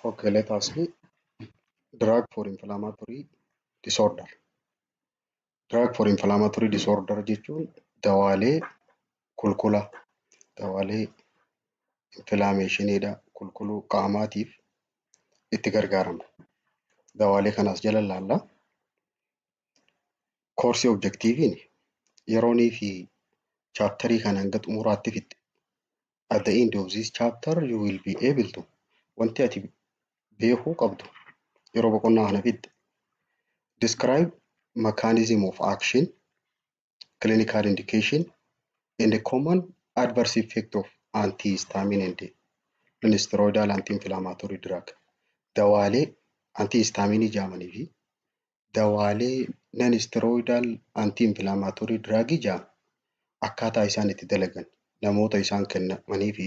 Okay, let us see drug for inflammatory disorder. Drug for inflammatory disorder jechuun dawaalee kulkula, dawaalee inflammationiidha kulkuluu qaamaatiif itti gargaaramna. Dawaalee kanas jala ilaalla. Koorsii objektiiviin yeroonii fi chaaptarii kana hanga xumuraatti fixxe. At the end of this chapter you will be able to wanti ati beekuu qabdu yeroo boqonnaa kana fixxe. Describe mechanism of action, clinical indication, and the common adverse effect of antihistamine and non-steroidal anti-inflammatory drug. Dawaalee antihistamine jedhamanii fi dawaalee non-steroidal anti-inflammatory drug jedhaman akkaataa isaan itti dalagan, namoota isaan kennamanii fi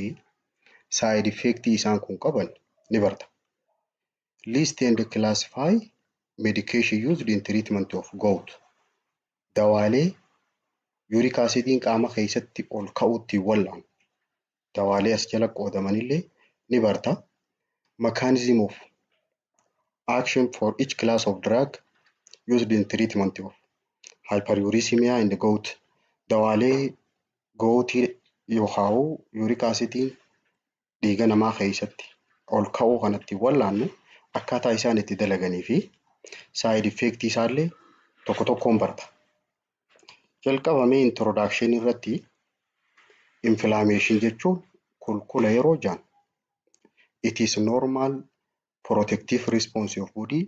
side effect isaan kun qaban ni barta. List and classify medication used in treatment of gout. Dawaalee uric acidiin qaama keessatti ol ka'uutti wal'aanu. Dawaalee as jala qoodamanillee ni barta. Mechanism of action for each class of drug used in treatment of hyperuricemia and gout. Dawaalee gootii yookaan uric acidiin dhiiga namaa keessatti ol ka'uu kanatti wal'aannu akkaataa isaan itti dalaganii fi side effect isaallee tokko tokkoon barta. Jalqabamee introduction irratti inflammation jechuun kulkula yeroo jedhan it is normal protective response of body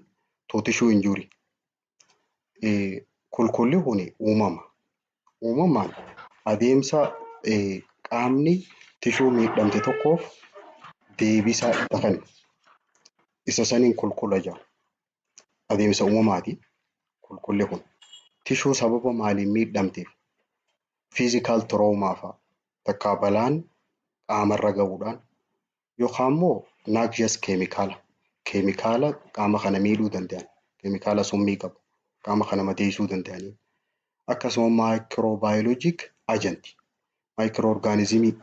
to tissue injury. Kulkulli kun uumamaan adeemsa qaamni tishuu miidhamte tokkoof deebisaa itti kennu. Isa saniin kulkula jedhama. Adeemsa uumamaati kulkulli kun. Tishuu sababa maaliin miidhamteef physical trauma fa'a takka balaan qaamarra ga'uudhaan yookaan immoo noxious keemikaala qaama kana miidhuu danda'an, keemikaala summii qabu qaama kana madeessuu danda'anii akkasuma microbiologic agent microorganismii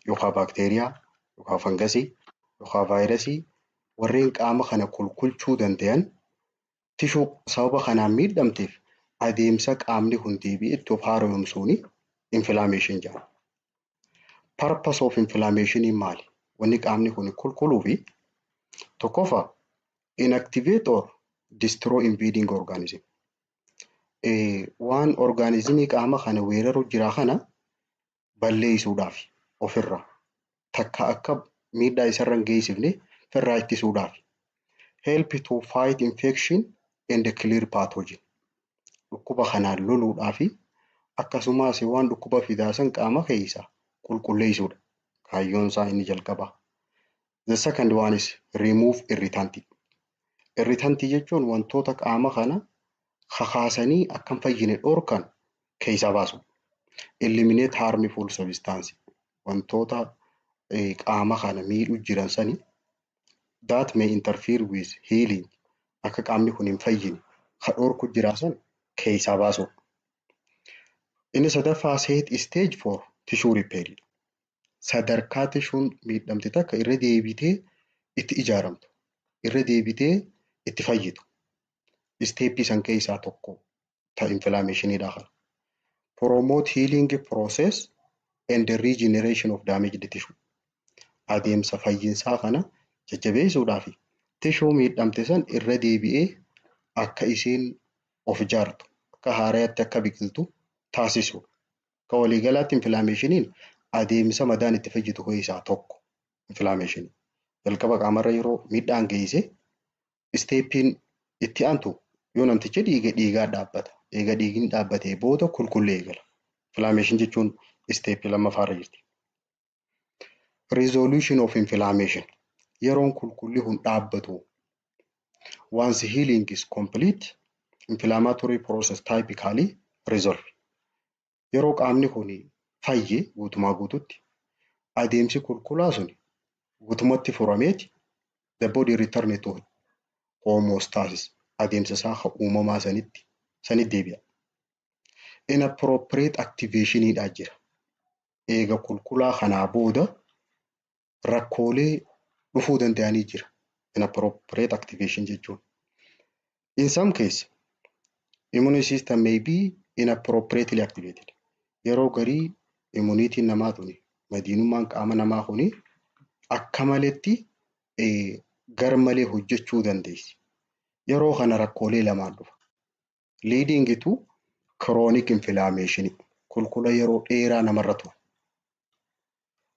yookaan bakteeriyaa yookaan fangasii yookaan vaayirasii warreen qaama kana kulkulchuu danda'an tishuu sababa kanaan miidhamteef adeemsa qaamni kun deebi'ee itti of haaromsuun inflammation jedhama. Purpose of inflammation maali? Wanni qaamni kun kulkuluu fi tokkoffaa inactivate or destroy invading organism. Waan organismii qaama kana weeraru jira kana balleessuudhaaf ofirraa takka akka miidhaa isarra hin geessifne ofirraa ittisuudhaaf. Help to fight infection and clear pathogen. Dhukkuba kanaan loluudhaaf akkasumas waan dhukkuba fidaasan qaama keessaa qulqulleessuudha. Kaayyoon isaa inni jalqabaa. The second one is remove irritant. Irritant jechuun wantoota qaama kana kakaasanii akka hin fayyine dhorkan keessaa baasu. Eliminate harmful substance. Wantoota qaama kana miidhuu jiran sani that may interfere with healing akka qaamni kun hin fayyine ka dhorku jiraasan keessaa baasu. Inni sadaffaa set stage for tissue repair. Sadarkaa tishuun miidhamte takka irra deebitee itti ijaaramtu, irra deebitee itti fayyitu. Steepii san keessaa tokko ta inflammationiidha kana. Promote healing process and the regeneration of damaged tissue. Adeemsa fayyinsaa kana jajjabeessuudhaaf tishuu miidhamte san irra deebi'ee akka isiin of ijaartu, akka haaraatti akka biqiltu taasisuudha. Ka waliigalaatti inflammationiin adeemsa madaan itti fayyitu keessaa tokko inflammation. Jalqaba qaamarra yeroo miidhaan geesse steepiin itti aantu yoo namtichi dhiigaa dhaabbata. Eega dhiigni dhaabbatee booda kulkullee eegala. Inflammation jechuun steepii lammaffaarra jirti. Resolution of inflammation. Yeroon kulkulli kun dhaabbatu once healing is complete inflammatory process typically resolve. Yeroo qaamni kun fayye guutumaa guututti adeemsi kulkulaa sun guutumatti furameeti the body return to homeostasis adeemsa isaa uumamaa sanitti deebi'a. Inappropriate activationidha jira. Eega kulkulaa kanaa booda rakkoolee dhufuu danda'anii jira. inappropriate activation jechuun. In some case, immune system may be inappropriately activated. Yeroo garii immuniitiin namaa tuni madiinummaan qaama namaa kuni akka maletti gar malee hojjechuu dandeessi. Yeroo kana rakkoolee lamaan dhufa. Leading to chronic inflammation. Kulkula yeroo dheeraa namarra tura.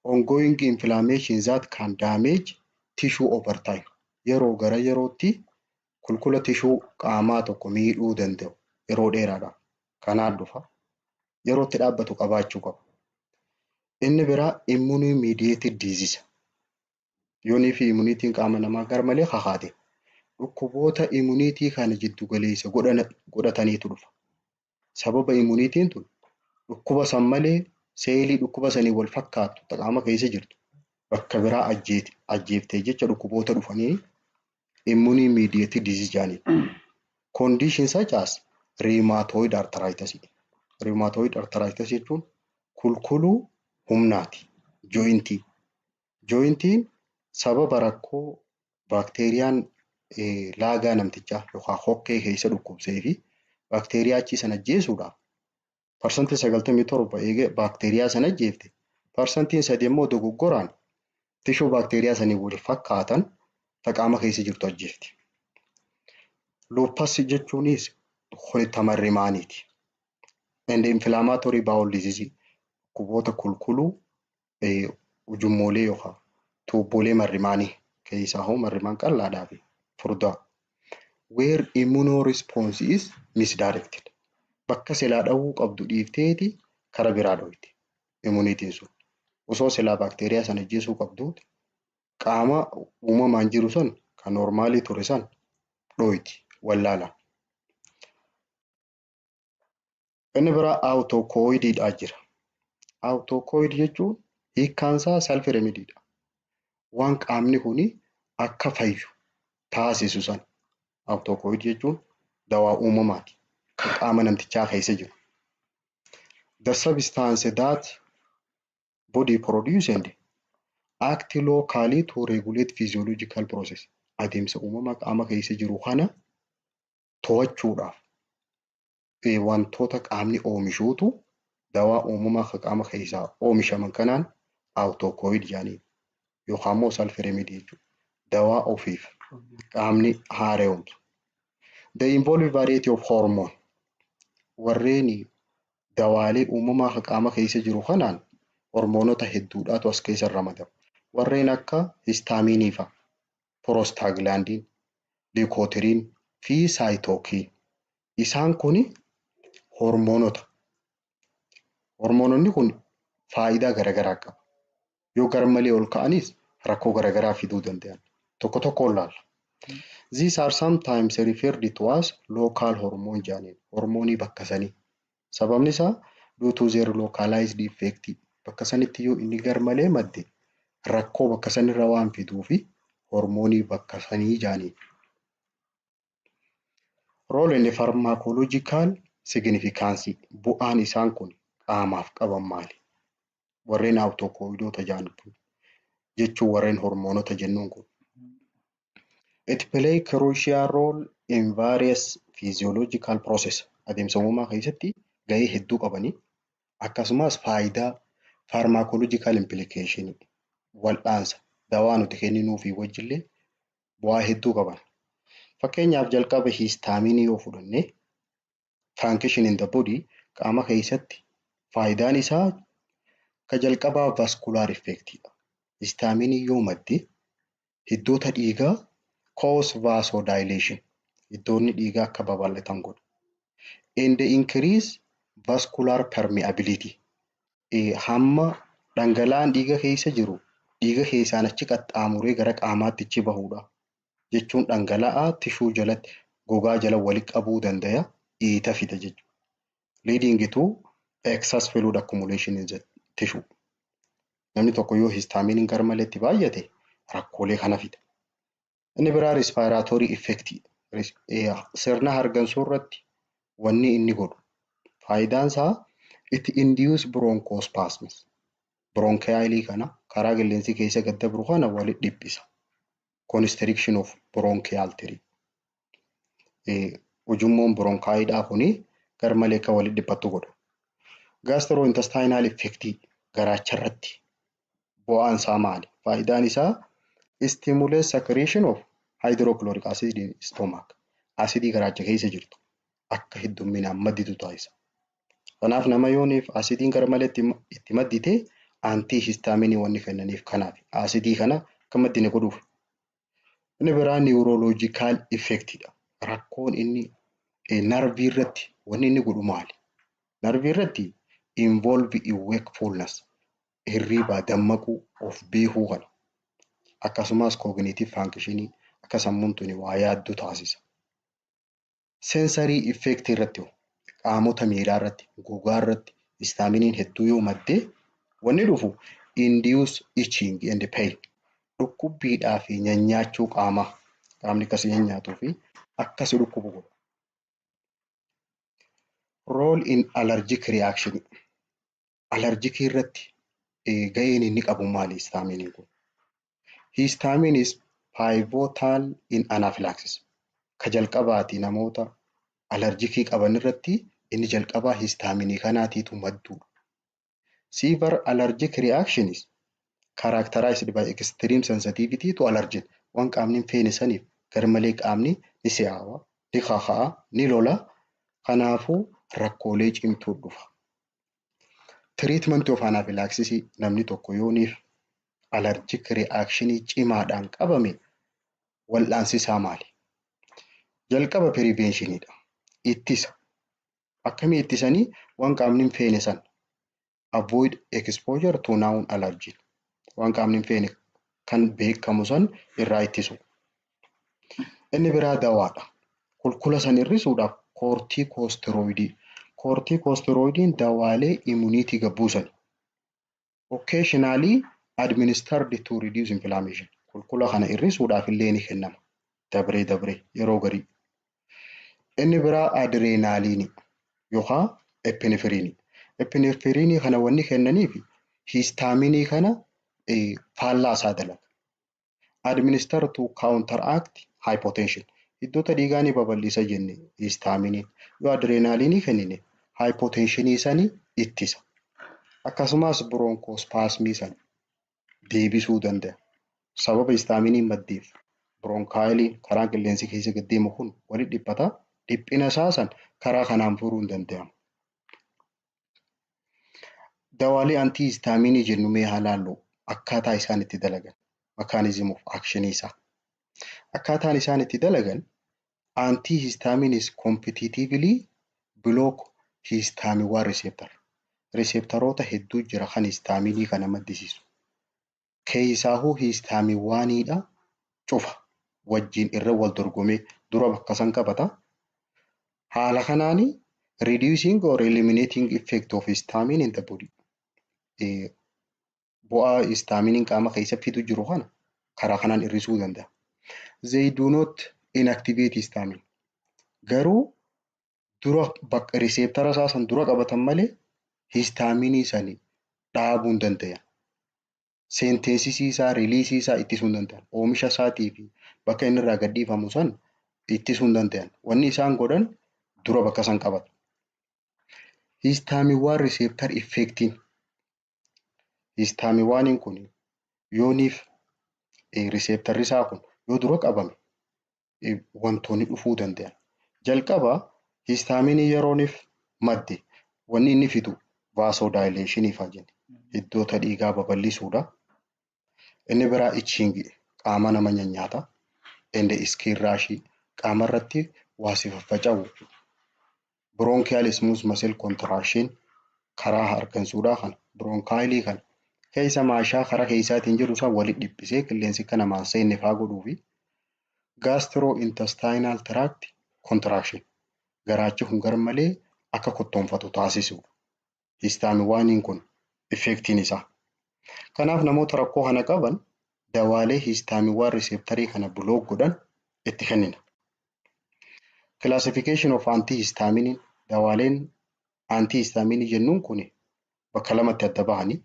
Ongoing inflammation that can damage tissue over time. Yeroo gara yerootti kulkula tissue qaamaa tokko miidhuu danda'u yeroo dheeraadhaaf kanaan dhufa. Yerootti dhaabbatu qabaachuu qaba. Inni biraa immune mediated disease. Yoonii fi immuniitiin qaama namaa gar malee kakaate. Dhukkuboota immuniitii kana jiddu galeessa godhataniitu dhufa. Sababa immuniitiin tun dhukkuba san malee seelii dhukkuba sanii wal fakkaatu qaama keessa jirtu bakka biraa ajjeeftee jecha dhukkuboota dhufanii immune mediated disease jaanii. Conditions such as rheumatoid arthritis. Rheumatoid arthritis jechuun kulkuluu humnaati. Jointiin sababa rakkoo baakteeriyaan laagaa namtichaa yookaan hokkee keessa dhukkubsee fi baakteeriyaa achi sana ajjeesuudhaaf parsantii 97 eegee baakteeriyaa sana ajjeefte parsantiin 3 immoo dogoggoraan tishuu baakteeriyaa sanii wal fakkaatan qaama keessa jirtu ajjeefti. Lupus jechuunis tamarri maaniiti. And inflammatory bowel disease dhukkuboota kulkuluu ujummoolee yookaan tuubboolee marrimaanii keessaa hoo marrimaan qal'aadhaa fi furdaa. Where immune response is misdirected. Bakka silaa dhawuu qabdu dhiifteeti kara biraa dhoyti immuniitiin sun. Osoo silaa baakteeriyaa sana ajjeesuu qabduuti qaama uumamaan jiru san kan normaalii ture san dhoyti wallaala. Inni biraa autokoidiidhaa jira. Autokoid jechuun hiikkaansaa self remediidha. Waan qaamni kuni akka fayyu taasisu san autokoid jechuun dawaa uumamaati kan qaama namtichaa keessa jiru. The substance that body produce and act locally to regulate physiological process. Adeemsa uumamaa qaama keessa jiru kana to'achuudhaaf wantoota qaamni oomishuutu dawaa uumamaa qaama keessaa oomishaman kanaan autokoid jaanii yookaan immoo self remedy jechuudha. Dawaa ofiif qaamni haara'umsu. They involve variety of hormone. Warreen dawaalee uumamaa qaama keessa jiru kanaan hormoonota hedduudhaatu as keessa ramadamu. Warreen akka histaaminii fa'a, prostaglandin, leukotriin fi cytokine. Isaan kuni hormoonota. Hormoononni kun faayidaa garaagaraa qabu. Yoo gar malee ol ka'anis rakkoo garaagaraa fiduu danda'an. Tokko tokkoon laalla. These are sometimes referred to as local hormone jaaniin. Hormoonii bakka sanii. Sababni isaa due to their localized effect. Bakka sanitti yoo inni gar malee madde rakkoo bakka sanirra waan fiduu fi hormoonii bakka sanii jaaniin. Role in the pharmacological significance. Bu'aan isaan kun qaamaaf qaban maali? Warreen autokoidoota jaanitu jechuun warreen hormoonota jennuun kun. It play crucial role in various physiological process. Adeemsa uumamaa keessatti gahee hedduu qabanii akkasumas faayidaa pharmacological implication wal'aansa dawaa nuti kenninuu fi wajjillee bu'aa hedduu qaban. Fakkeenyaaf jalqaba histaaminii yoo fudhanne function in the body qaama keessatti faayidaan isaa ka jalqabaa vascular effectidha. Histaaminii yoo madde hiddoota dhiigaa cause vasodilation. Hiddoonni dhiigaa akka babal'atan godha. And increase vascular permeability. Hamma dhangala'aan dhiiga keessa jiru dhiiga keessaan achi qaxxaamuree gara qaamaatti achi bahuudha. Jechuun dhangala'aa tishuu jalatti gogaa jala walitti qabuu danda'a dhiita fida jechuudha. Leading to excess fluid accumulation in the tissue. Namni tokko yoo histaaminiin gar maleetti baay'ate rakkoolee kana fida. Inni biraa respiratory effect. Sirna hargansuu irratti wanni inni godhu. Faayidaan isaa it induce bronchospasms. Bronchialii kana karaa qilleensi keessa gad dabru kana walitti dhiphisa. constriction of bronchial tree. Ujummoon bronchiidhaa kuni garmalee kan walitti dhiphattu godha. Gastrointestinal effect garaacha irratti bu'aan isaa maali? Faayidaan isaa stimulate secretion of hydrochloric acid in stomach. Asidii garaacha keessa jirtu akka heddumminaan madditu taasisa. Kanaaf nama yooniif asidiin garmalee itti maddite antihistamine wanni kennaniif kanaaf asidii kana akka maddine godhuuf. Inni biraa neurological effect dha. Rakkoon inni narvii irratti wanni inni godhu maali? Narvii irratti involve in wakefulness, hirriibaa dammaquu of beekuu kana. Akkasumas cognitive function akka sammuun tuni waa yaaddu taasisa. Sensory effect irratti qaamota miiraa irratti, gogaa irratti histaminiin hedduu yoo madde wanni dhufu induce itching and pain. Dhukkubbiidhaa fi nyaanyaachuu qaamni akkasii nyaanyaatuu fi akkasii dhukkubu godha. Role in allergic reaction. Allergic irratti gaheen inni qabu maali histaminiin kun? Histamine is pivotal in anaphylaxis. Ka jalqabaati namoota allergikii qaban irratti inni jalqabaa histaminii kanaatiitu madduudha. Severe allergic reaction is characterized by extreme sensitivity to allergen. Waan qaamni hin feene saniif garmalee qaamni ni si'aawa, ni kakaa'a, ni lola. Kanaafuu rakkoolee cimtuu dhufa. Treatment of anaphylaxis namni tokko yooniif allergic reaction cimaadhaan qabame wal'aansi isaa maali? Jalqaba preventionidha. Ittisa. Akkamii ittisanii waan qaamni hin feene san avoid exposure to known allergen. Waan qaamni hin feene kan beekamu san irraa ittisu. Inni biraa dawaadha. Kulkula san hir'isuudhaaf corticosteroidii. Corticosteroidiin dawaalee immunity gabbuusan. Occasionally administered to reduce inflammation. Kulkula kana hir'isuudhaaf illee ni kennama. Dabree yeroo garii. Inni biraa adrenaliini yookaan epinefriini. Epinefriinii kana wanni kennaniif histaminii kana faallaa isaa dalaga. Administer to counteract hypotension. Iddoota dhiigaa ni babal'isa jenne histaminiin. Yoo adrenaliinii kennine hypotensionii sanii ittisa. Akkasumas bronchospasmii sana deebisuu danda'a. Sababa histaminiin maddeef bronkaayiliin karaa qilleensi keessa gaddeemu kun walitti dhiphata. Dhiphina isaa san karaa kanaan furuu hin danda'amu. Dawaalee antihistaminii jennu mee haa laallu akkaataa isaan itti dalagan. Mechanism of action isaa. Akkaataan isaan itti dalagan antihistamines competitively block histamine 1 receptor. Receptoroota hedduu jira kan histaminii kana maddisiisu. Keessaahuu histamine 1dha cufa wajjin irra wal dorgomee dura bakka san qabata. Haala kanaani reducing or eliminating effect of histamine in the body. Bu'aa histaminiin qaama keessa fidu jiru kana karaa kanaan hir'isuu danda'a. They do not inactivate histamine. Garuu dura bakka receptara isaa san dura qabatan malee histaminii sanii dhaabuu hin danda'an. Senteesisii isaa, riiliisii isaa ittisuu hin danda'an. Oomisha isaatii fi bakka inni irraa gadhiifamu san ittisuu hin danda'an. Wanni isaan godhan dura bakka san qabatu. Histamine 1 receptor effectiin. Histamine 1 kun yooniif receptorri isaa kun yoo dura qabame wantoonni dhufuu danda'an. Jalqaba histaminii yerooniif madde wanni inni fidu vasodilation jenna. Iddoota dhiigaa babal'isuudha. Inni biraa itching qaama nama nyaata. Ende skin rash qaama irratti waa si faffaca'u. Bronchial smooth muscle contraction karaa hargansuudhaa kana bronchialii kana keessa maashaa karaa keessaatiin jiru isaa walitti dhiphisee qilleensi kana namaan seenne faa godhuu fi gastrointestinal tract contraction garaachi kun garmalee akka kottoonfatu taasisuudha. Histamine 1 kun effectiin isaa. Kanaaf namoota rakkoo kana qaban dawaalee histamine 1 receptorii kana block godhan itti kennina. Classification of antihistamine. Dawaaleen antihistamine jennuun kun bakka lamatti adda bahanii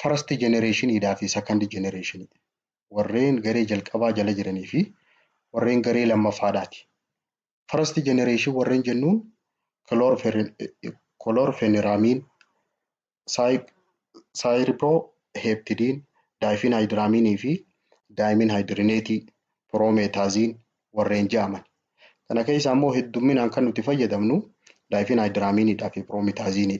first generation dhaa fi second generation. warreen garee jalqabaa jala jiranii fi warreen garee lammaffaadhaati. First generation warreen jennuun chlorpheniramine, cyproheptidine, diphenhydramine fi dimenhydrinate, promethazine warreen jedhaman. Kana keessaa immoo heddumminaan kan nuti fayyadamnu diphenhydramine fi promethazine.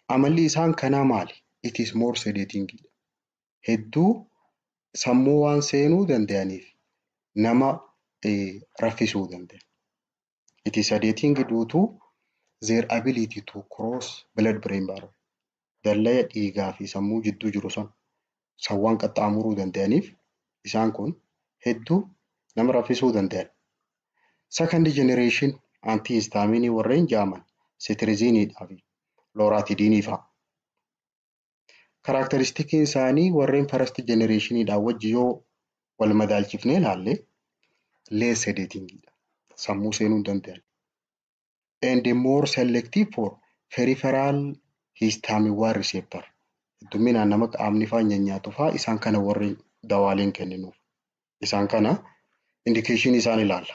Amalli isaan kanaa maali? It is more sedating. Hedduu sammuu waan seenuu danda'aniif nama raffisuu danda'a. It is sedating due to their ability to cross blood-brain barrier. Dallaa dhiigaa fi sammuu jidduu jiru sawwaan qaxxaamuruu danda'aniif isaan kun hedduu nama raffisuu danda'an. Second generation antihistamine warreen jedhaman cetirizine fi loratadine fa'a. Karakteristikiin isaanii warreen first generation wajji yoo wal madaalchifnee ilaalle less sedating sammuu seenuu hin danda'an. And more selective for peripheral histamine 1 receptor. Heddumminaan nama qaamni fa'aa nyaatu fa'aa isaan kana warreen dawaaleen kenninuuf. Isaan kana indication isaan ilaalla.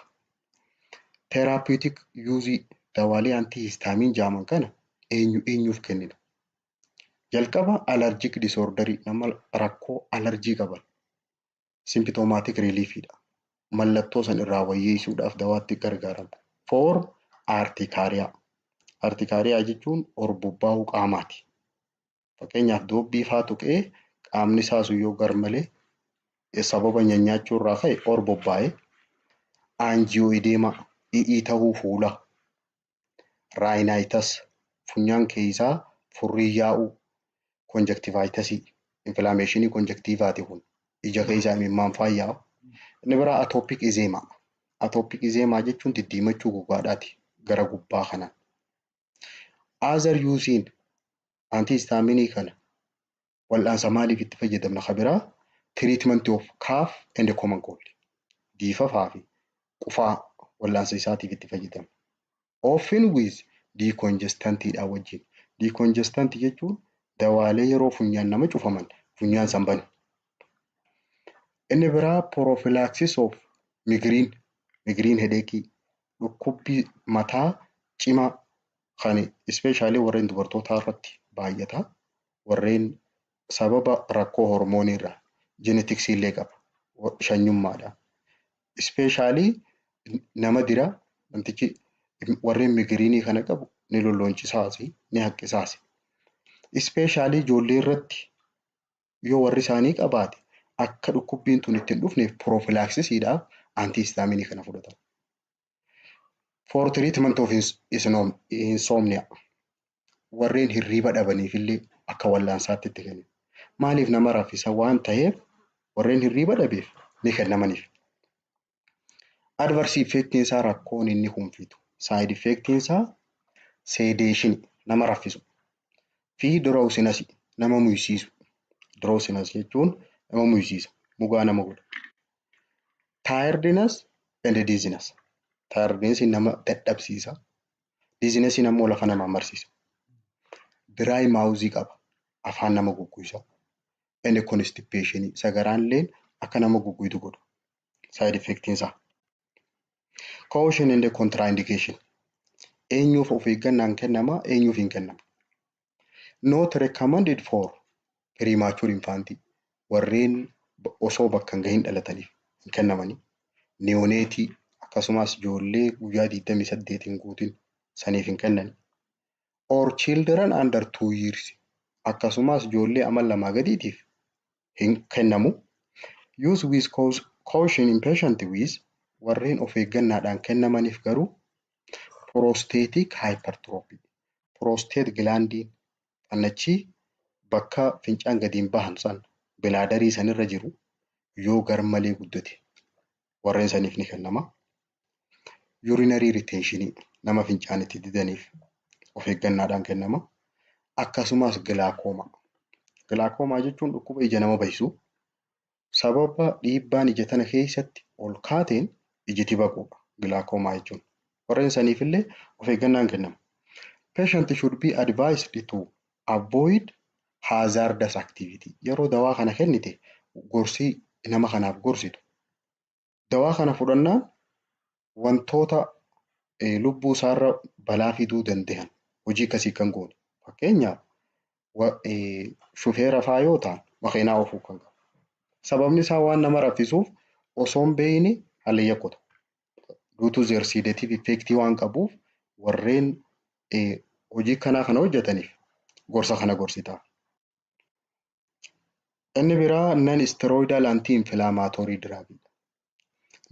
Therapeutic use dawaalee antihistamine jedhaman kana eenyuuf kennina? Jalqaba allergic disorder nama rakkoo allergii qaban symptomatic relief mallattoo san irraa wayyeessuudhaaf dawaatti gargaaramu. For urticaria. Urticaria jechuun orbobbaa'uu qaamaati. Fakkeenyaaf doobbii fa'aa tuqee qaamni isaa yoo garmalee sababa nyaachuu irraa ka'e orbobbaa'ee angioedema ta'uu fuula. Rhinitis funyaan keessaa furrii yaa'uu. Conjunctivitis inflammation conjunctivaati kun ija keessaa imimmaan fayyaa. Inni biraa atopic eczema. Atopic eczema jechuun diddiimachuu gogaadhaati gara gubbaa kanaan. Other using antihistamine kana wal'aansa maaliif itti fayyadamna? Kabiraa treatment of cough and common cold. Diifafaa fi qufaa wal'aansa isaatiif itti fayyadamna. Often with decongestant wajjin. Decongestant jechuun dawaalee yeroo funyaan nama cufaman funyaan sanban. Inni biraa prophylaxis of migraine headache, dhukkubbii mataa cimaa kan especially warreen dubartootaa irratti baay'ata. Warreen sababa rakkoo hormoonii irraa genetics illee qaba. Shanyummaadha. Especially nama dira namtichi warreen migraine kana qabu ni lolloonchisaasi ni haqqisaasi. Especially ijoollee irratti yoo warri isaanii qabaate akka dhukkubbiin tun ittiin dhufneef prophylaxisiidhaaf antihistamine kana fudhatamu. For treatment of insomnia warreen hirriba dhabaniif illee akka wal'aansaatti itti kennamu. Maaliif nama raffisa waan ta'eef warreen hirriba dhabeef ni kennamaniif. Adverse effect isaa rakkoon inni hunfitu. Side effect isaa sedation nama raffisu. Fi drowsiness nama muyisiisu. Drowsiness jechuun nama muyisiisa. Mugaa nama godha. Tiredness and dizziness. Tiredness nama dadhabsiisa. Dizziness nama lafa nama marsiisa. Dry mouth qaba. Afaan nama gugguisa. And constipation sagaraan illee akka nama gugguytu godhu. Side effect isaa. Caution and contraindication. Eenyuuf of eeggannaan kennama, eenyuuf hin kennamu. Not recommended for premature infant. Warreen osoo bakka hin gahin dhalataniif hin kennamani. Neonate akkasumas ijoollee guyyaa 28 hin guutin saniif hin kennani. Or children under 2 years. Akkasumas ijoollee amala 2 gadiitiif hin kennamu. Use with caution in patient with warreen of eeggannaadhaan kennamaniif garuu prostatic hypertrophy. Prostate glandiin annachi bakka fincaan gadiin bahan san bilaadarii sanirra jiru yoo garmalee guddate warreen saniif ni kennama. Urinary retention nama fincaan itti didaniif of eeggannaadhaan kennama. Akkasumas glaucoma. Glaucoma jechuun dhukkuba ija nama bahisu. Sababa dhiibbaan ija tana keessatti ol kaateen ijiti baquudha. Glaucoma jechuun. Warreen saniif illee of eeggannaan kennama. Patient should be advised to avoid hazardous activity. Yeroo dawaa kana kennite gorsii nama kanaaf gorsitu. Dawaa kana fudhannaan wantoota lubbuu isaarra balaa fiduu danda'an hojii akkasii kan goone. Fakkeenyaaf shufeera fa'aa yoo ta'an makiinaa oofuu kan qabu. Sababni isaa waan nama raffisuuf osoo hin beekne haala yakkuta. Duutu zeersiideetiif effektii waan qabuuf warreen hojii kanaa kana hojjetaniif gorsa kana gorsitaaf. Inni biraa nan isteerooyidaal antii infilaamaatoorii diraagiidha.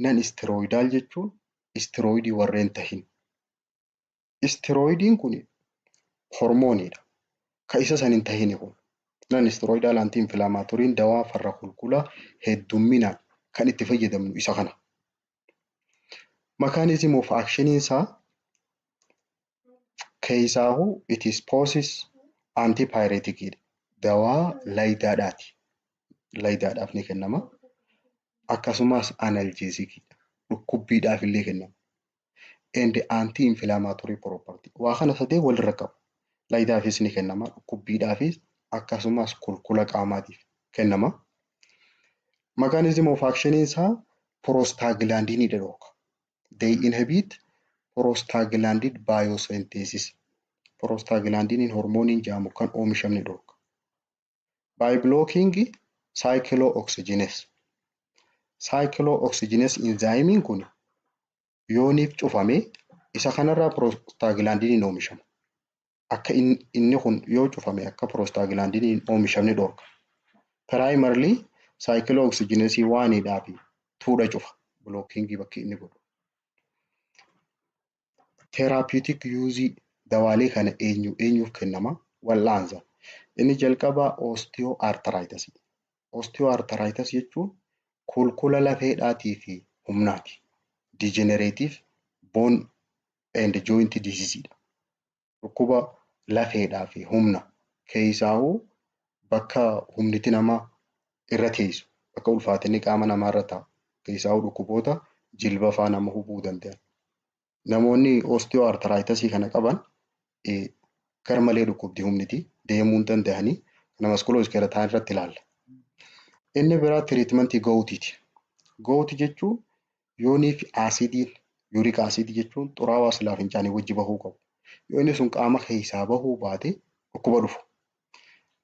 Nan isteerooyidaal jechuun isteerooyidii warreen tahin. Isteerooyidiin kun hormooniidha. Kan isa san hin tahine kun. Nan isteerooyidaal antii infilaamaatoriin dawaa farra kulkulaa heddumminaan kan itti fayyadamnu isa kana. Mechanism of action isaa keessaahu it is poses antipyreticidha. Dawaa laydaadhaati. Laydaadhaaf ni kennama. Akkasumas analgeesikidha. Dhukkubbiidhaaf illee kennama. And anti-inflammatory property. Waa kana sadee walirra qabu. Laydaafis ni kennama. Dhukkubbiidhaafis akkasumas kulkula qaamaatiif kennama. Mechanism of action isaa prostaglandinii dhooqa. They inhibit prostaglandin biosynthesis. Prostaglandiniin hormooniin jedhamu kan oomishamni dhooqa. By blocking cyclooxygenase. Cyclooxygenase enzymiin kun yooniif cufame isa kanarraa prostaglandiniin oomishama. Akka inni kun yoo cufame akka prostaglandiniin oomishamni dhooqa. Primarily cyclooxygenase 1 fi 2 cufa. Blocking bakki inni godhu. Therapeutic use dawaalee kana eenyuuf kennama? Wal'aansa. Inni jalqabaa osteoarthritis. Osteoarthritis jechuun kulkula lafeedhaatii fi humnaati. Degenerative bone and joint disease. Dhukkuba lafeedhaa fi humna keessaahuu bakka humniti namaa irra teessu bakka ulfaatinni qaama namaa irra taa'u keessaahuu dhukkuboota jilba fa'aa nama hubuu danda'an. Namoonni osteoarthritis kana qaban garmalee dhukkubdi humniti deemuu hin danda'anii kana muskulooskeeletaan irratti ilaalla. Inni biraa tiriitmentii goutiiti. Gouti jechuun yoonii fi aasidiin yuuriik aasidii jechuun xuraawaa silaa fincaanii wajji bahuu qabu. Yoo inni sun qaama keessaa bahuu baate dhukkuba dhufu.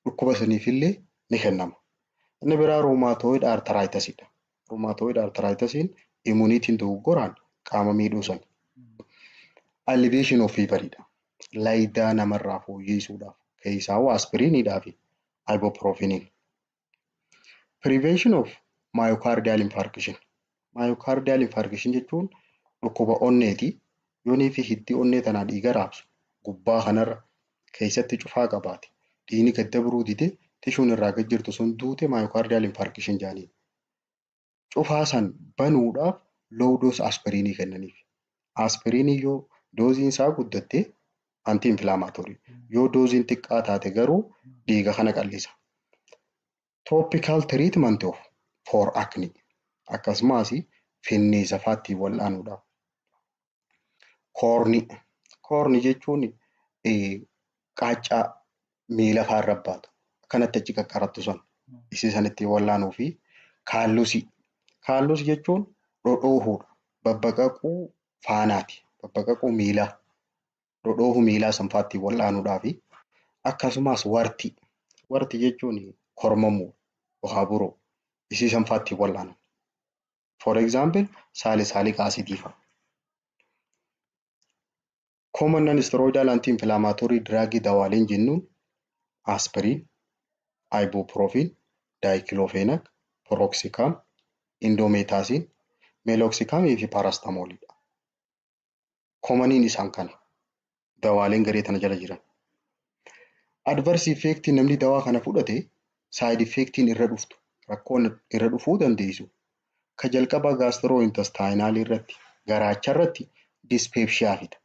Dhukkuba saniifillee ni kennama. Inni biraa ruumaatooyid artiraayitisidha. Ruumaatooyid artiraayitisiin immuniitiin dogoggoraan qaama miidhuu sana. Alleviation of feveridha. Laydaa namarraa fooyyessuudhaaf keessaahuu aspiriinidhaa fi ibuprofeniin. Prevention of myocardial infarction. Myocardial infarction jechuun dhukkuba onneeti. Yoonii fi hiddi onnee tanaa dhiiga raabsu gubbaa kanarra keessatti cufaa qabaate. Dhiigni gad dabruu dide tishuun irraa gad jirtu sun duute myocardial infarction jedhanii. Cufaa san banuudhaaf low dose aspiriinii kennaniif. Aspiriinii yoo dooziin isaa guddatte anti-inflammatory. Yoo dooziin xiqqaa taate garuu dhiiga kana qallisa. Topical treatment of for acne. Akkasumas finniisa faatti wal'aanuudhaaf. Koorni jechuun qaaccaa miila faarra baatu kanatti achi qaqqarattu sun isii sanitti wal'aanuu fi kaallusi. Kaallusi jechuun dhodhoohuudha. Babbaqaquu faanaati. Babbaqaquu miilaa. Dhodhoohuu miilaa sanfaatti wal'aanuudhaaf akkasumas warti. Warti jechuun kormamuu haburoo isii sanfaatti wal'aanu. For example, salicylic acid fa'a. Common non-steroidal anti-inflammatory drug dawaaleen jennuun aspirin, ibuprofen, diclofenac, piroxicam, indomethacin, meloxicam fi paracetamolidha. Commoniin isaan kana dawaaleen garee tana jala jiran. Adverse effect namni dawaa kana fudhate side effectiin irra dhuftu rakkoon irra dhufuu dandeessu. Ka jalqaba gastrointestinal irratti garaacha irratti dyspepsia fida.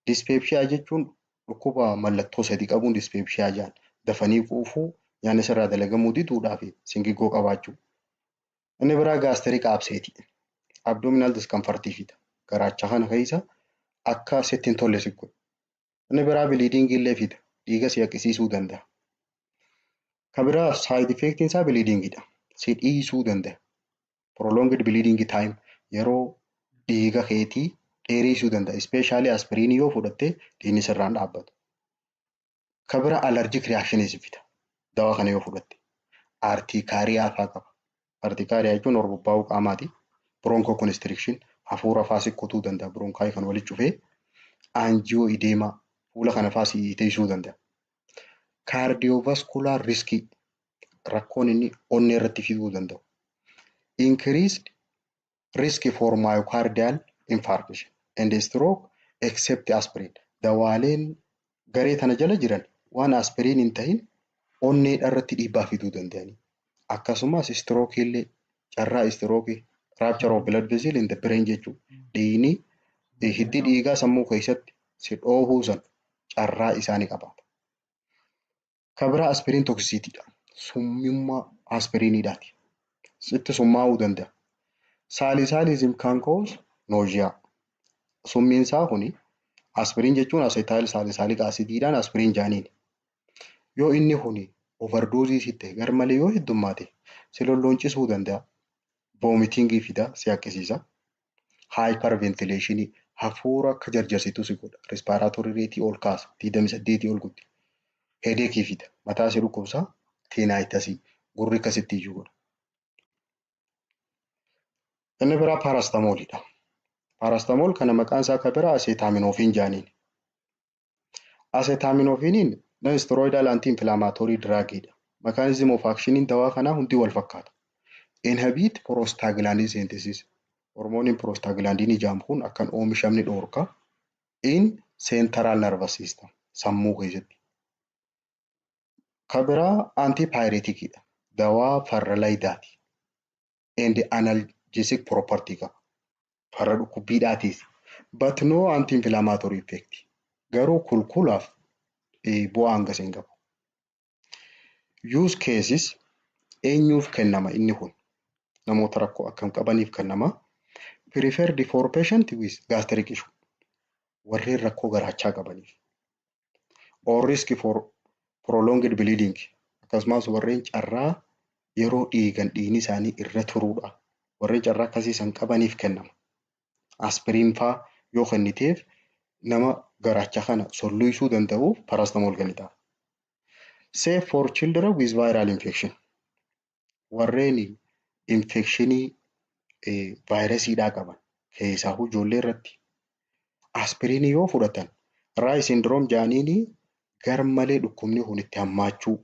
Dyspepsia jechuun dhukkuba mallattoo sadii qabuun dyspepsia jedhan. Dafanii quufuu, nyaanni sirraa dalagamuu diduudhaa fi singigoo qabaachuu. Inni biraa gastric upset. Abdominal discomfort fida. Garaacha kana keessa akka sitti hin tolle si godha. Inni biraa bleeding illee fida. Dhiiga si haqqisiisuu danda'a. Ka biraa side effectiin isaa bleedingidha. Si dhiisuu danda'a. prolonged bleeding time yeroo dhiiga keetii dheereessuu danda'a. Especially aspiriinii yoo fudhatte dhiigni sirraan dhaabbatu. Kan bira allergic reactions fida. Dawaa kana yoo fudhatte. Artikaariyaa fa'aa qaba. Artikaariyaa jechuun orbobba'uu qaamaati. Bronchoconstriction hafuura fa'aa siqqutuu danda'a. Bronkaayii kan walitti cufee angioedema fuula kana fa'aa si teessisuu danda'a. Cardiovascular risk rakkoon inni onnee irratti fiduu danda'u. Increased risk for myocardial infarction and stroke except aspirin. Dawaaleen garee tana jala jiran waan aspiriin hin ta'in onnee irratti dhiibbaa fiduu danda'ani. Akkasumas stroke illee carraa stroke rupture of blood vessel in the brain jechuudha. Dhiigni hiddi dhiigaa sammuu keessatti si dhoohuu san carraa isaanii qabaata. Kan biraa aspiriin toksisiitiidha. Summummaa aspiriiniidhaati. Sitti summaa'uu danda'a. Saalisaalizim kan cause nausea. Summiin isaa kuni aspiriin jechuun asetaayil saalisaaliik asidiidhaan aspiriin jaaniin. Yoo inni kuni overdoosii sitte garmalee yoo heddummaate si lolloncisuu danda'a. Vomitingii fida si akkisiisa. Hyperventilationii hafuura akka jarjarsitu si godha. Respiratory rate ol kaasa. 28 ol guddisa. Headache fida. Mataa si dhukkubsa. Tinnitus gurri akkasitti iyyuu godha. Inni biraa parastamoolidha. Parastamool kana maqaan isaa kan biraa acetaminophen jaaniin. Acetaminophenin non-steroidal anti-inflammatory drugidha. Mechanism of actionin dawaa kanaa hundi wal fakkaata. Inhibit prostaglandin synthesis. Hormooniin prostaglandinii jedhamu kun akkan oomishamni dhoorka in central nervous system sammuu keessatti. Kan biraa antipyreticidha. Dawaa farra laydaati. And analgesic property qaba. Farra dhukkubbiidhaatis. But no anti-inflammatory effect. Garuu kulkulaaf bu'aa hanga hin qabu. Use cases eenyuuf kennama inni kun? Namoota rakkoo akkam qabaniif kennama. Preferred for patient with gastric issue. Warreen rakkoo garaachaa qabaniif. Or risk for prolonged bleeding. Akkasumas warreen carraa yeroo dhiigan dhiigni isaanii irra turuudha. Warreen carraa akkasii san qabaniif kennama. Aspiriin fa'aa yoo kenniteef nama garaacha kana solluisuu danda'uuf parastamool kennita. Safe for children with viral infection. Warreen infectionii vaayirasiidhaa qaban keessaa ijoollee irratti aspiriinii yoo fudhatan raay sindiroom jaaniinii garmalee dhukkubni kun itti hammaachuu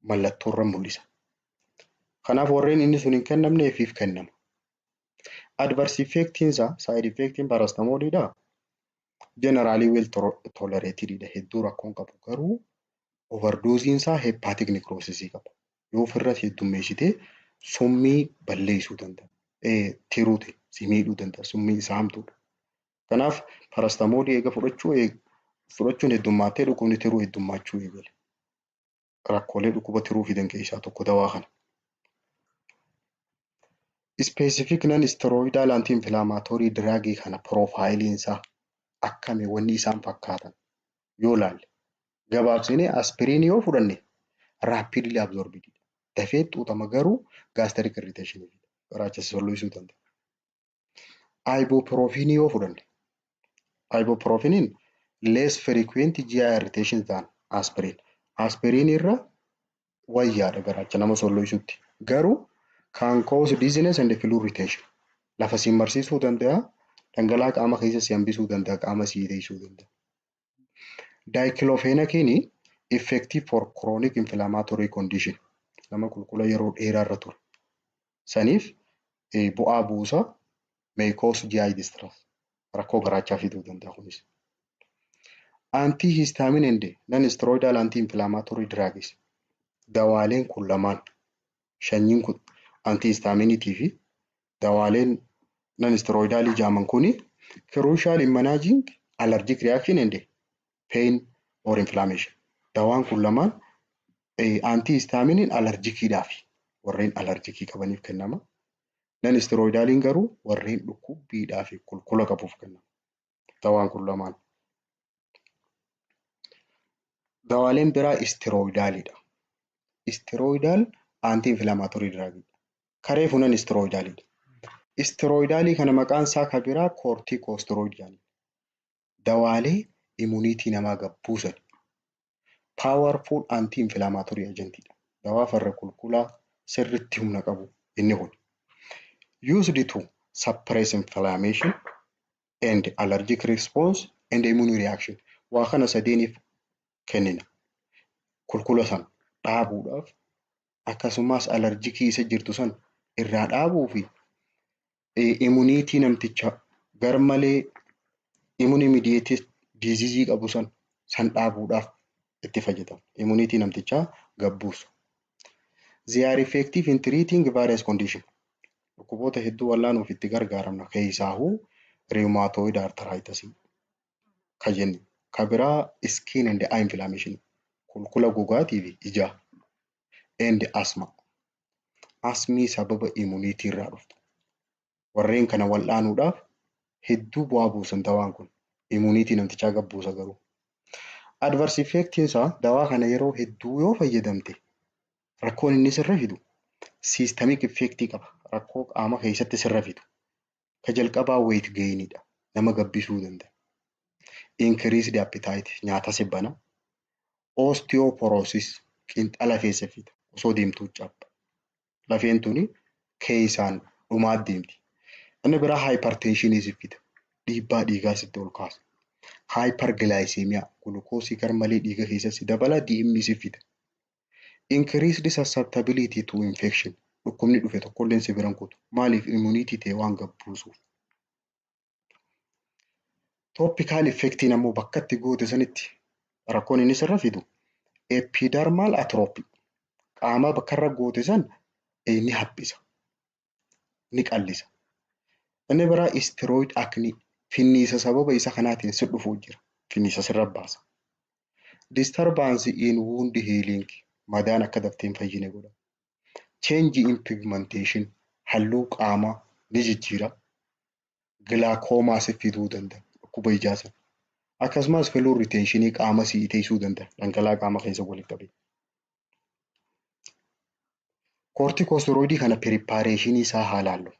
mallattoo irra mul'isa. Kanaaf warreen inni sun hin kennamneefiif kennama. Adverse effectiin isaa side effectiin parastamoolidha. Generally well tolerated hedduu rakkoon qabu garuu overdosiin isaa hepatic necrosis qaba. Yoo ofirratti heddummeessitee summii balleessuu danda'a. Tiruuti si miidhuu danda'a. Summii isaa hamtuudha. Kanaaf parastamoolii eega fudhachuun heddummaatee dhukkubni tiruu heddummaachuu eegale. Rakkoolee dhukkuba tiruu fidan keessaa tokko dawaa kana. Specific non-steroidal anti-inflammatory drug kana profiiliin isaa akkami wanni isaan fakkaatan yoo ilaalle gabaabsinee aspiriin yoo fudhanne rapidly absorbed dafee xuuxama garuu gastric irritation garaacha solluisuu danda'a. Ibuprofen yoo fudhanne ibuprofeniin less frequent GI irritation than aspirin. Aspirin irra wayyaadha garaacha nama solluisutti garuu can cause dizziness and fluid retention. Lafa si marsiisuu danda'a. Dhangala'aa qaama keessa si hambisuu danda'a. Qaama si teessisuu danda'a. Diclofenac effective for chronic inflammatory condition. Nama qulqulla yeroo dheeraa irra ture. Saniif bu'aa buusa may cause GI distress. Rakkoo garaachaa fiduu danda'a kunis. Antihistamine and non-steroidal anti-inflammatory drugs. Dawaaleen kun lamaan shanyiin kun antihistaminitii fi dawaaleen non-steroidalii jedhaman kuni crucial in managing allergic reaction and pain or inflammation. Dawaan kun lamaan antihistaminiin allergikiidhaaf warreen allergikii qabaniif kennama. Non-steroidaliin garuu warreen dhukkubbiidhaaf qulqulla qabuuf kennama. Dawaan kun lamaan. Dawaaleen biraa steroidalidha. Steroidal anti-inflammatory drug. Karee funan steroidalidha. Istiroidaalii kana maqaan isaa kan biraa koortiikoosteroid jedhani. Dawaalee immuniitii namaa gabbuusan. Powerful anti-inflammatory agentidha. Dawaa farra kulkulaa sirriitti humna qabu inni kun. Used to suppress inflammation and allergic response and immune reaction. Waa kana sadeeniif kennina. Kulkula san dhaabuudhaaf akkasumas alerjikii isa jirtu san irraa dhaabuu fi immuniitii namticha garmalee immune mediated disease qabu san dhaabuudhaaf itti fayyadamu. Immuniitii namtichaa gabbuusu. They are effective in treating various conditions. Dhukkuboota hedduu wallaanuuf itti gargaaramna. Keessaahuu rheumatoid arthritis kan jennu. Kan biraa skin and eye inflammation. Kulkula gogaatii fi ijaa. And asthma. Asmii sababa immuniitii irraa dhuftu. Warreen kana wallaanuudhaaf hedduu bu'aa buusan dawaan kun. Immuniitii namtichaa gabbuusa garuu. Adverse effect isaa dawaa kana yeroo hedduu yoo fayyadamte rakkoon inni sirra fidu systemic effect qaba. Rakkoo qaama keessatti sirra fidu. Ka jalqabaa weight gainidha. Nama gabbisuu danda'a. Increased appetite nyaata sibbana. Osteoporosis qinxala keessa fida. Osoo deemtuu cabba. Lafeen tuni keessaan dhumaa deemti. Inni biraa hypertension fida. Dhiibbaa dhiigaa sitti ol kaasa. Hyperglycemia gulukoosii garmalee dhiiga keessatti dabala DMC fida. Increased susceptibility to infection. Dhukkubni dhufe tokkolleen si biran kutu. Maaliif immuniitii ta'e waan gabbuusuuf. Topical effectiin ammoo bakka itti goote sanitti rakkoon inni sirra fidu epidermal atrophy. Qaama bakka irra goote san ni haphisa. Ni qallisa. Inni biraa steroid acne. Finniisa sababa isa kanaatiin si dhufuu jira. Finniisa sirra baasa. Disturbance in wound healing. Madaan akka dafteen fayyine godha. Change in pigmentation. Halluu qaamaa ni jijjiira. Glaucoma si fiduu danda'a. Dhukkuba ijaa sana. Akkasumas fluid retention qaama si'ii teessuu danda'a. Dhangala'aa qaama keessa walitti qabee. Corticosteroid kana preparation isaa haa laallu.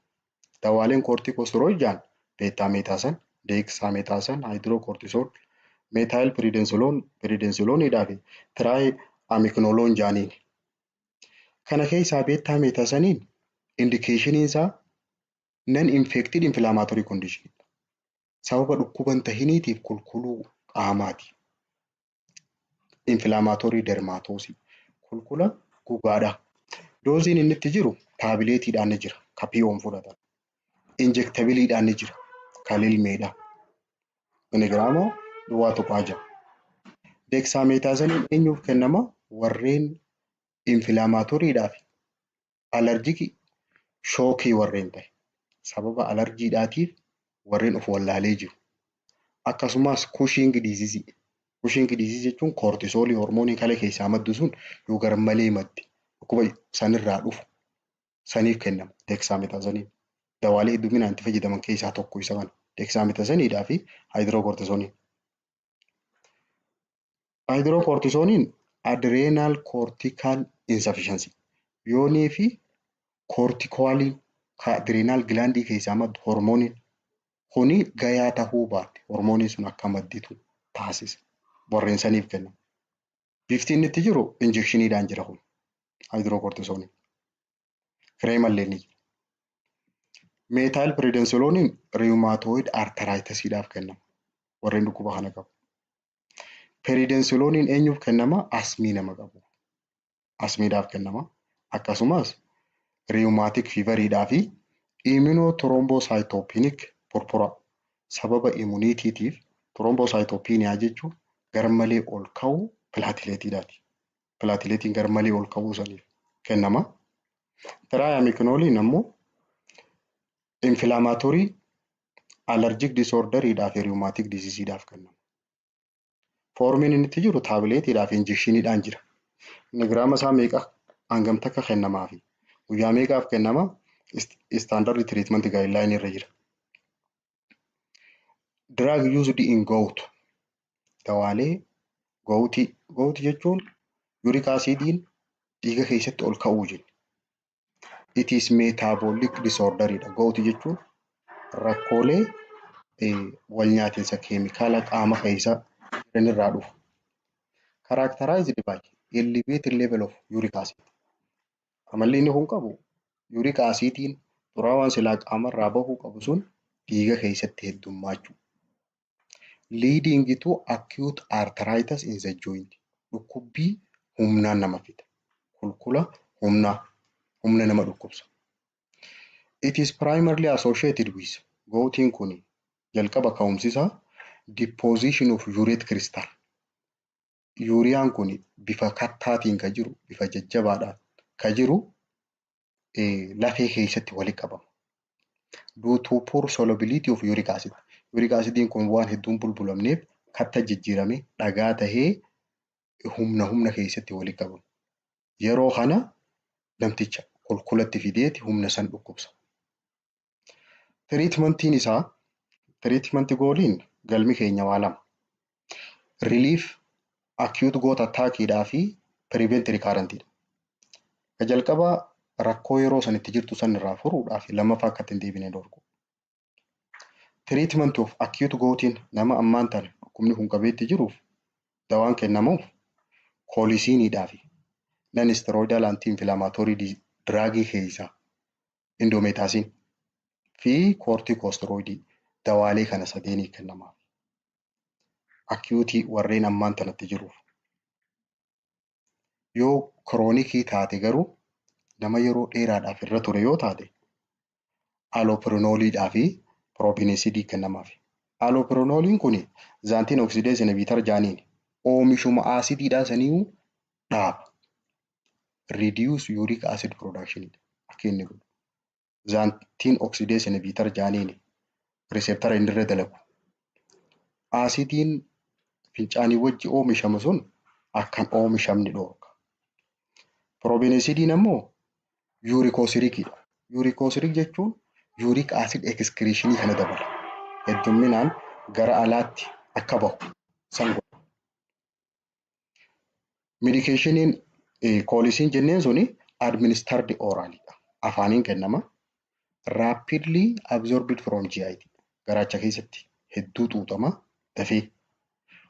Dawaaleen corticosteroid jaan betamethasone, dexamethasone, hydrocortisone, methylprednisolone fi triamcinolone jaaniin. Kana keessaa betamethasoniin indication isaa non-infected inflammatory condition. Sababa dhukkuban tahiniitiif kulkuluu qaamaati. Inflammatory dermatosis. Kulkula gogaadha. Dooziin inni itti jiru taabileetiidhaan ni jira. Kapiyoon fudhatan. Injectabiliidhaan ni jira. Kalilmeedha. Miligiraama duwwaa tuqaa jira. Dexamethasoniin eenyuuf kennama? Warreen inflammatoryidhaa fi alerjikii shookii warreen ta'e. Sababa alerjiidhaatiif warreen of wallaalee jiru. Akkasumas Cushing disease. Cushing disease jechuun kortisoolii hormoonii kala keessaa maddu sun yoo garmalee maddi dhukkuba sanirraa dhufu saniif kennama dexamethasoniin. Dawaalee hedduminaan itti fayyadaman keessaa tokko isa kana. Dexamethasoniidhaa fi hydrocortisoniin. Hydrocortisoniin adrenal cortical insufficiency. Yoonii fi corticoaliin adrenal glandii keessaa maddu hormooniin kuni gayaa tahuu baate hormooniin sun akka madditu taasisa. Warreen saniif kennama. Biftiin itti jiru injectioniidhaan jira kun. Hydrocortisoniin. Kireemallee ni jira. Methylprednisolone rheumatoid arthritis-idhaaf kennama. Warreen dhukkuba kana qabu. Prednisolone eenyuuf kennama? Asmii nama qabu. Asmiidhaaf kennama. Akkasumas rheumatic fever-idhaa fi immunothrombocytopenic purpura. Sababa immuniitiitiif thrombocytopenia jechuun garmalee ol ka'uu pilaatileetiidhaati. Pilaatileetiin garmalee ol ka'uu saniif kennama. Triamcinolone ammoo inflammatory allergic disorder-idhaa fi rheumatic disease-idhaaf kennama. Foormiin inni itti jiru taabileetiidhaa fi injectioniidhaan jira. Miligiraama isaa meeqa hangam takka kennamaa fi guyyaa meeqaaf kennama? Standard treatment guideline irra jira. Drug used in gout. Dawaalee goutii. Goutii jechuun uric acidiin dhiiga keessatti ol ka'uu jenna. It is metabolic disorder dha. Gout jechuun rakkoolee wal nyaatinsa keemikaala qaama keessa jiran irraa dhufu. Characterized by elevated level of uric acid. Amalli inni kun qabu uric acidiin xuraawaan silaa qaamarraa bahuu qabu sun dhiiga keessatti heddummachuu. Leading to acute arthritis in the joint. Dhukkubbii humnaan nama fida. Kulkula humna nama dhukkubsa. It is primarily associated with goutiin kun jalqaba ka'umsisaa deposition of urate crystal. Yuuriyaan kun bifa kattaatiin kan jiru, bifa jajjabaadhaan kan jiru lafee keessatti walitti qabama. Due to poor solubility of uric acid. Uric acidiin kun waan hedduun bulbulamneef katta jijjiirame dhagaa tahee humna keessatti walitti qabama. Yeroo kana namticha kulkulatti fideeti humna san dhukkubsa. Treatmentii gooliin galmi keenya waa lama. Relief acute gout attack fi prevent recurrent. Jalqaba rakkoo yeroo sanitti jirtu san irraa furuudhaaf lammaffaa akka hin deebine dorgu. Treatment of acute goutiin nama ammaan tana dhukkubni kun qabeetti jiruuf dawaan kennamuuf koolisiinidhaa fi non-steroidal anti-inflammatory drug keessaa indomethacin fi corticosteroid dawaalee kana sadeenii kennamaaf. Acute warreen ammaan tanatti jiruuf. Yoo kiroonikii taate garuu nama yeroo dheeraadhaaf irra ture yoo taate allopurinolidhaa fi propionisidii kennamaaf. Allopurinoliin kun zaantiin oksidees inhibitor jaaniin oomishuma aasidiidhaa sanii dhaaba. Reduce uric acid production akka inni godhu. Zaantiin oksidees inhibitor jaaniin receptara inni irra dalagu. Aasidiin fincaanii wajji oomishamu sun akkan oomishamni dhorka. Propionisidin ammoo uricosiricidha. Uricosiric jechuun uric acid excretion kana dabala. Heddumminaan gara alaatti akka bahu san godha. Medicationin koolisiin jenneen suni administered oralidha. Afaaniin kennama. Rapidly absorbed from GIT. Garaacha keessatti hedduu xuuxama dafee.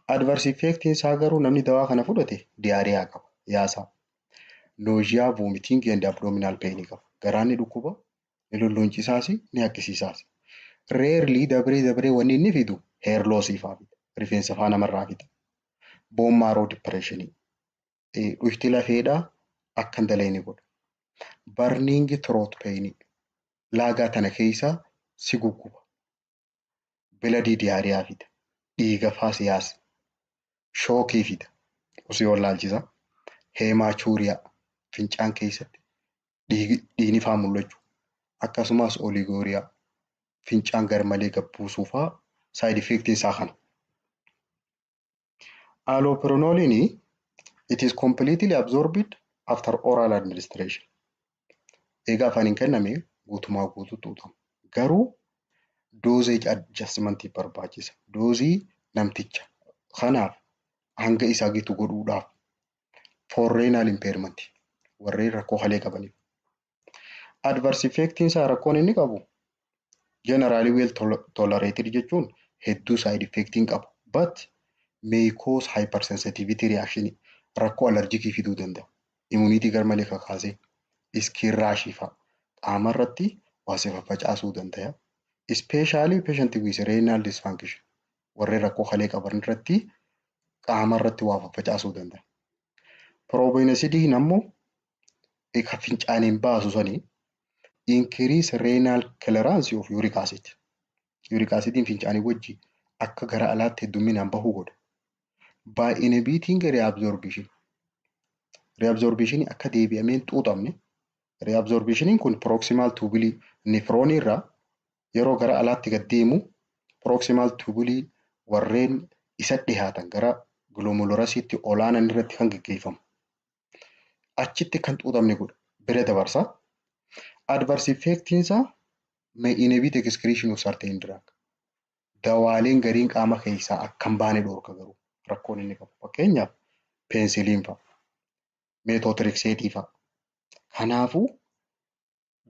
Adverse effectiin isaa garuu namni dawaa kana fudhate diyaariyaa qaba. Yaasaa. Nausea, vomiting and abdominal pain qaba. Garaan ni dhukkuba, ni lolloonchisaas, ni haqqisiisaas. Rarely dabree wanni inni fidu hair loss fa'aa fida. Rifeensa fa'aa namarraa fida. Bone marrow depression. Dhufti lafeedhaa akka hin daleeni godha. Burning throat pain. Laagaa tana keessaa si gugguba. Bloody diyaariyaa fida. Dhiiga fa'aa siyaasa. Shookii fida. Osoo wallaalchisa. Hematuria. Fincaan keessatti dhiigni fa'aa mul'achuu. Akkasumas oliguria. Fincaan garmalee gabbuusuu fa'aa side effect isaa kana. Allopurinolin it is completely absorbed after oral administration. Egaa afaan hin kenname guutumaa guutuu xuuxama. Garuu dosage adjustment barbaachisa. Doozii namticha kanaaf hanga isaa gitu godhuudhaaf for renal impairment warreen rakkoo halee qabaniif. Adverse effectiin isaa rakkoon inni qabu generally well tolerated jechuun hedduu side effectiin qabu but may cause hypersensitivity reaction rakkoo allergikii fiduu danda'a. Immunity garmalee kakaasee skin rash fa'aa qaama irratti waasee faffacaasuu danda'a. Especially patient with renal dysfunction warreen rakkoo halee qaban irratti qaama irratti waa faffacaasuu danda'a. Propionisidin ammoo kan fincaaniin baasu sanii increase renal clearance of uric acid. Uric acidin fincaanii wajji akka gara alaatti heddumminaan bahuu godha. By inhibiting reabsorption. Reabsorption akka deebi'ameen xuuxamne. Reabsorptionin kun proximal tubuli nephron irraa yeroo gara alaatti gad deemu proximal tubuli warreen isa dhihaatan gara glomerulusitti olaanan irratti kan gaggeeffamu. Achitti kan xuuxamne godha. Bira dabarsa. Adverse effectiin isaa may inhibit excretion of certain drug. Dawaaleen gariin qaama keessaa akka hin baane dhorka garuu rakkoon inni qabu. Fakkeenyaaf penicillin fa'a. Methotrexate fa'a. Kanaafuu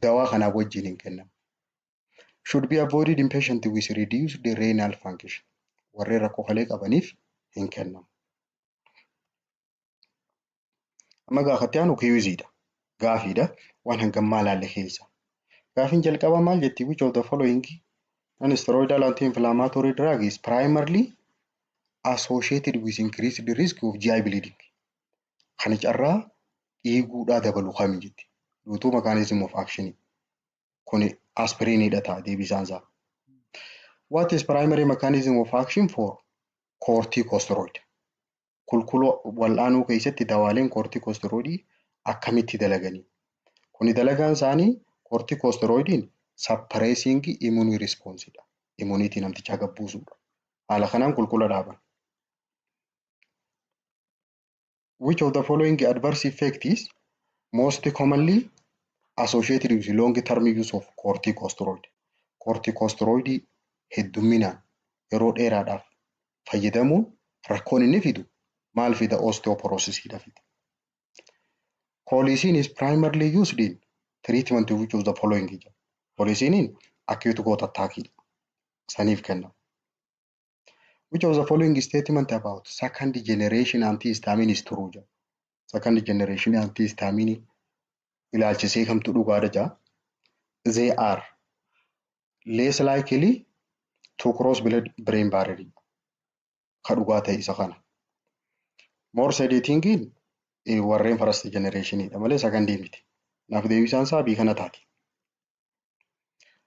dawaa kana wajjin hin kennamu. Should be avoided in patient with reduced renal function. Warreen rakkoo kalee qabaniif hin kennamu. Amma gaafatti aanu kiwiziidha. Gaafiidha. Waan hangammaa laalle keessa. Gaafiin jalqaba maal jetti? Which of the following non-steroidal anti-inflammatory drug is primarily associated with increased risk of GI bleeding? Kan carraa dhiiguudhaa dabalu kami jetti. Duutuu mechanism of action. Kun aspiriinidha ta'a deebisaan isaa. What is primary mechanism of action for corticosteroid? Kulkuloo wal'aanuu keessatti dawaaleen corticosteroidii akkamitti dalaganii? Kuni dalagaan isaanii corticosteroidiin suppressing immune response dha. Immunity namtichaa gabbuusuudha. Haala kanaan kulkula dhaaban. Which of the following adverse effect is most commonly associated with long-term use of corticosteroid? Corticosteroid heddumminaan yeroo dheeraadhaaf fayyadamuun rakkoon inni fidu maal fida? Osteoporosis fida. Colicin is primarily used in treatment which of the following? Colicin acute gout attack saniif kenna. Which of the following statement about second generation antihistamine is true? Second generation antihistamine ilaalchisee kamtu dhugaadha jaa? They are less likely to cross blood-brain barrier. Ka dhugaa ta'e isa kana. More sedating warreen first generation dha malee second miti. Naaf deebisaan isaa bii kana taati.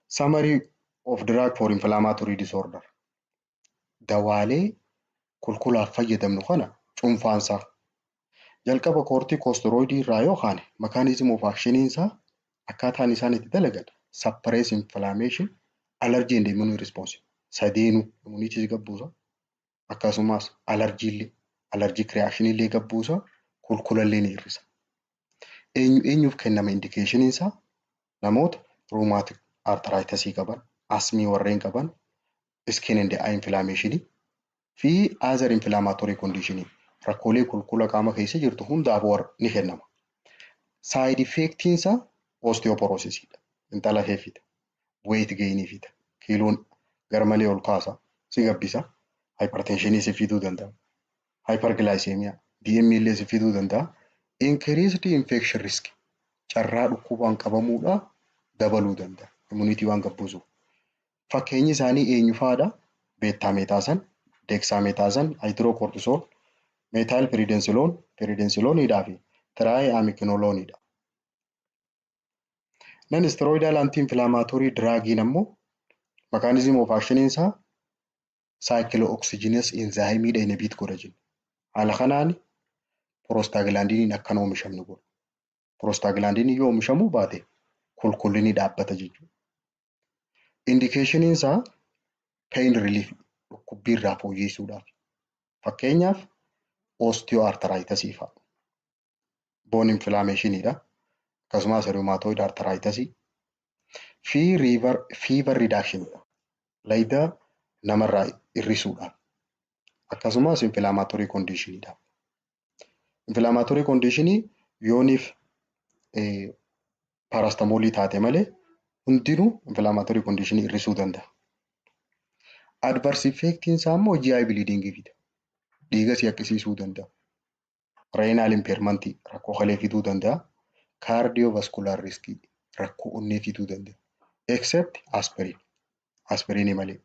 Summary of drug for inflammatory disorder. Dawaalee kulkulaaf fayyadamnu kana cuunfaansaa. Jalqaba corticosteroid irraa yookaan mechanism of action isaa akkaataan isaan itti dalagan suppress inflammation, allergy and immune response. Sadeenu immunity gabbuusa. Akkasumas allergic reaction illee gabbuusa. Kulkula illee ni hir'isa. Eenyuuf kennama indication isaa? Namoota rheumatic arthritis qaban, asthma warreen qaban, skin and eye inflammation fi other inflammatory condition. Rakkoolee kulkula qaama keessa jirtu hundaaf ni kennama. Side effect isaa osteoporosis dha. Intala feefita. Weight gain fida. Kiiloon garmalee ol kaasa. Si gabbisa. Hypertension si fiduu danda'a. Hyperglycemia. DM illee si fiduu danda'a. Increased infection risk. Carraa dhukkubaan qabamuudha dabaluu danda'a. Immunity waan gabbuusu. Fakkeenyi isaanii eenyu faadha? Betamethasone, dexamethasone, hydrocortisone, methylprednisolone fi triamcinolone dha. Non-steroidal anti-inflammatory drug ammoo mechanism of action isaa cyclooxygenase enzyme dha inhibit godha jenna. Haala kanaan prostaglandiniin akkan oomishamnu godha. Prostaglandiniin yoo oomishamuu baate kulkullinni dhaabbata jechuudha. Indication isaa pain relief dhukkubbii irraa fooyyessuudhaaf. Fakkeenyaaf osteoarthritis fa'a. Bone inflammation dha. Akkasumas rheumatoid arthritis fi fever reduction dha. Layda namarraa hir'isuudhaaf. Akkasumas inflammatory condition dha. Inflammatory condition yooniif paracetamol taate malee hundinuu inflammatory condition hir'isuu danda'a. Adverse effect isaa immoo GI bleeding fida. Dhiiga si akkisiisuu danda'a. Renal impairment rakkoo kalee fiduu danda'a. Cardiovascular risk rakkoo onnee fiduu danda'a. Except aspirin. Aspirin malee.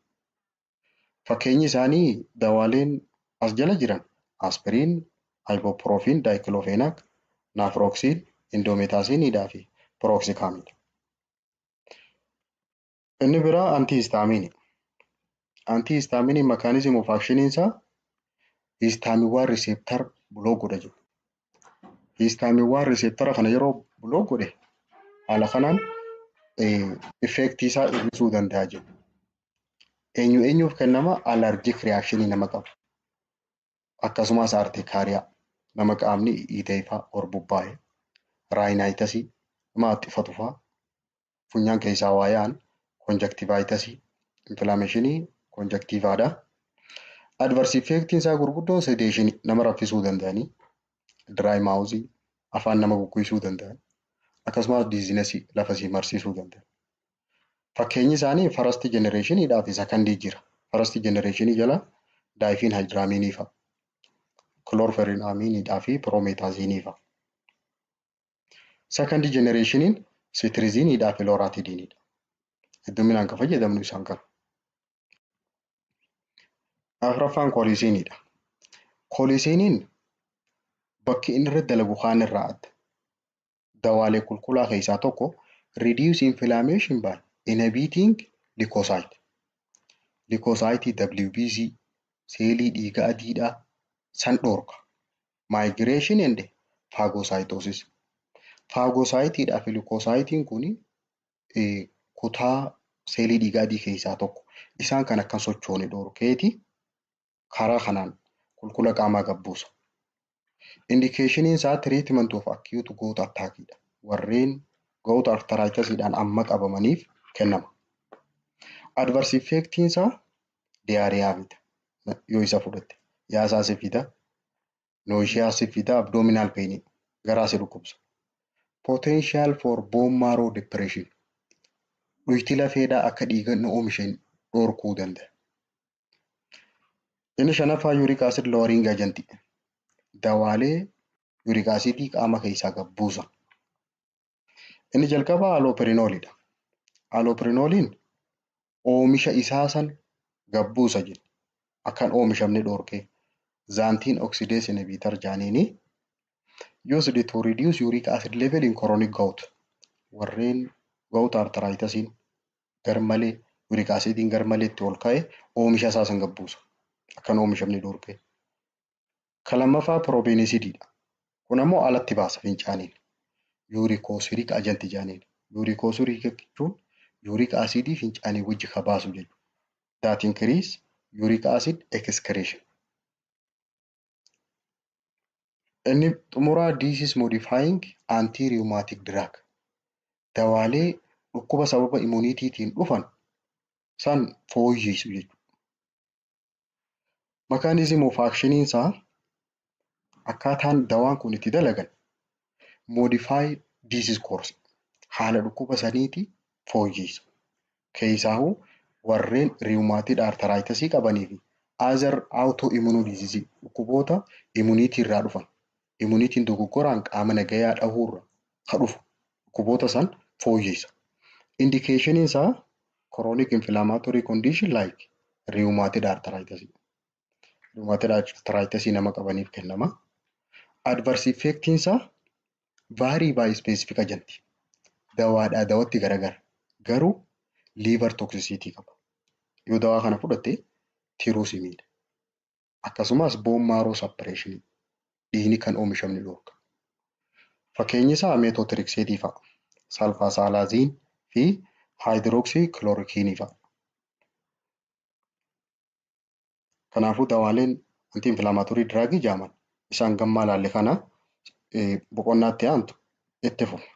Fakkeenyi isaanii dawaaleen as jala jiran aspirin, ibuprofen, diclofenac, naproxen, indomethacin fi piroxicam. Inni biraa antihistamine. Antihistamine mechanism of action isaa histamine 1 receptor block godha jedhu. Histamine 1 receptor kana yeroo block godhe haala kanaan effect isaa hir'isuu danda'a jedhu. Eenyuuf kennama? Allergic reaction nama qabu. Akkasumas urticaria nama qaamni dhiiteeffaa or bubbaa'e. Rhinitis nama haxxifatu fa'a. Funyaan keessaa waa yaa'an conjunctivitis inflammation conjunctivaadha. Adverse effect isaa gurguddoon sedation nama raffisuu danda'anii. Dry mouth afaan nama gugguisuu danda'an. akkasumas diizinesii lafasii marsiisuu danda'a. Fakkeenyi isaanii first generationidhaa fi second jira. First generation jala daayifiin haayidiraamiinii fa'a. Kiloorferiinaamiinidhaa fi piroomeetaaziinii fa'a. Second generationiin sitiriziinidhaa fi looraatidiinidha. Hedduminaan kan fayyadamnu isaan kana. Afuraffaan koolisiinidha. Koolisiiniin bakki inni irra dalagu kaan irraa adda. Dawaalee qulqullaa keessaa tokko reduce inflammation by inhibiting leukocyte. Leukocyte WBC seelii dhiiga adiidhaa san dhoorka. Migration and phagocytosis. Phagocytidhaa fi leukocytiin kun kutaa seelii dhiiga adii keessaa tokko. Isaan kan akka sochoone dhoorkeeti karaa kanaan qulqulla qaamaa gabbuusa. Indication isaa treatment of acute gout attackidha. Warreen gout arthritis'idhaan amma qabamaniif kennama. Adverse effect isaa diarrhea fida. Yoo isa fudhatte yaasaa si fida, nausea si fida, abdominal pain garaa si dhukkubsa. Potential for bone marrow depression. Dhuytii lafeedhaa akka dhiiga oomishan dhoorkuu danda'a. Inni shanaffaa uric acid lowering agent. Dawaalee uric acidii qaama keessaa gabbuusa. Inni jalqabaa alooperinoolidha. Alooperinooliin oomisha isaa san gabbuusa jedha. Akkan oomishamne dhoorkee. Xanthine oxidase inhibitor jaaniini used to reduce uric acid level in chronic gout. Warreen gout arthritis'iin garmalee uric acidiin garmaleetti ol ka'e oomisha isaa san gabbuusa. Akkan oomishamne dhoorkee. Lammaffaa probenesiidha. Kun ammoo alatti baasa fincaaniin. Uricosuric agent jaaniin. Uricosuric jechuun uric acidii fincaanii wajji ka baasu jechuudha. That increase uric acid excretion. Inni xumuraa disease modifying anti-rheumatic drug. Dawaalee dhukkuba sababa immuniitiitiin dhufan san fooyyessu jechuudha. Mechanism of action isaa akkaataan dawaan kun itti dalagan modify disease course haala dhukkuba saniiti fooyyessa. Keessaahuu warreen rheumatoid arthritis qabanii fi other autoimmune disease dhukkuboota immuniitii irraa dhufan. Immuniitiin dogoggoraan qaama nagayaa dhahuurra ka dhufu dhukkuboota san fooyyessa. Indication isaa chronic inflammatory condition like rheumatoid arthritis. Rheumatoid arthritis nama qabaniif kennama. Adverse effect isaa vary by specific agent. Dawaadhaa dawatti garagara. Garuu liver toxicity qaba. Yoo dawaa kana fudhatte tirosimiidha. Akkasumas bone marrow suppression. Dhiigni kan oomishamne dhoorka. Fakkeenyi isaa methotrexate fa'a. Sulfasalazine fi hydroxychloroquine fa'a. Kanaafuu dawaaleen anti-inflammatory drug jaaman isaan gammaa laalle kana boqonnaatti aantu itti fufu.